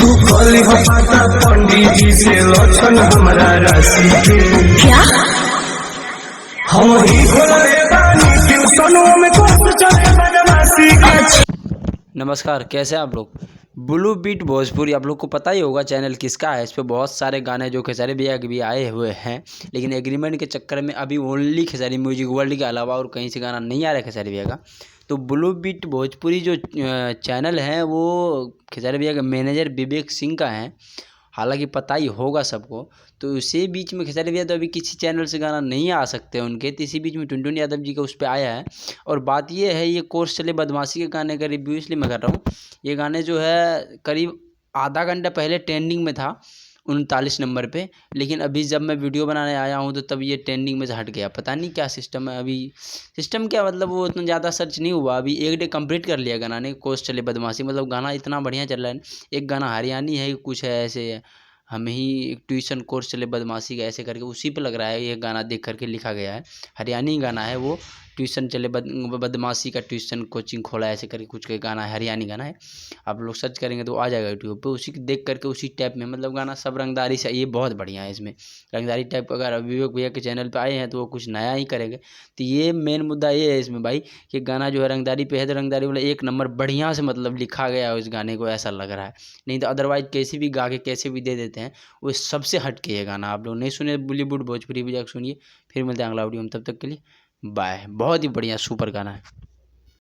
तू कली हो पाता पंडित जी से लक्षण हमारा राशि के क्या? हम ही खोले बानी ट्यूशनों में कोर्स चले बदमाशी के। नमस्कार, कैसे हैं आप लोग। ब्लू बीट भोजपुरी आप लोग को पता ही होगा चैनल किसका है। इस पे बहुत सारे गाने जो खेसारी भैया के भी आए हुए हैं, लेकिन एग्रीमेंट के चक्कर में अभी ओनली खेसारी म्यूजिक वर्ल्ड के अलावा और कहीं से गाना नहीं आ रहा है खेसारी भैया का। तो ब्लू बीट भोजपुरी जो चैनल है वो खेसारी भैया के मैनेजर विवेक सिंह का है, हालांकि पता ही होगा सबको। तो उसी बीच में खेसारी भैया तो अभी किसी चैनल से गाना नहीं आ सकते उनके, तो इसी बीच में टुनटुन यादव जी का उस पर आया है। और बात ये है, ये कोर्स चले बदमाशी के गाने का रिव्यू इसलिए मैं कर रहा हूँ। ये गाने जो है करीब आधा घंटा पहले ट्रेंडिंग में था 39 नंबर पे, लेकिन अभी जब मैं वीडियो बनाने आया हूँ तो तब ये ट्रेंडिंग में से हट गया। पता नहीं क्या सिस्टम है अभी। सिस्टम क्या मतलब, वो उतना ज़्यादा सर्च नहीं हुआ। अभी एक डे कंप्लीट कर लिया गाना ने, कोर्स चले बदमाशी। मतलब गाना इतना बढ़िया चल रहा है। एक गाना हरियाणी है, कुछ है ऐसे, हम ही ट्यूशन कोर्स चले बदमाशी का ऐसे करके, उसी पे लग रहा है ये गाना देख करके लिखा गया है। हरियाणी गाना है वो, ट्यूशन चले बदमाशी का ट्यूशन कोचिंग खोला ऐसे करके कुछ के गाना है, हरियाणी गाना है। आप लोग सर्च करेंगे तो आ जाएगा यूट्यूब पे। उसी देख करके उसी टाइप में मतलब गाना सब रंगदारी से, ये बहुत बढ़िया है। इसमें रंगदारी टाइप अगर विवेक भैया के चैनल पे आए हैं तो वो कुछ नया ही करेंगे। तो ये मेन मुद्दा ये है इसमें भाई कि गाना जो है रंगदारी पे है, तो रंगदारी वाला एक नंबर बढ़िया से मतलब लिखा गया है उस गाने को, ऐसा लग रहा है। नहीं तो अदरवाइज कैसे भी गा के कैसे भी दे देते हैं, वो सबसे हट के ये गाना। आप लोग नहीं सुने बॉलीवुड भोजपुरी भी जाकर सुनिए। फिर मिलते हैं अगला वीडियो में, तब तक के लिए बाय। बहुत ही बढ़िया सुपर गाना है।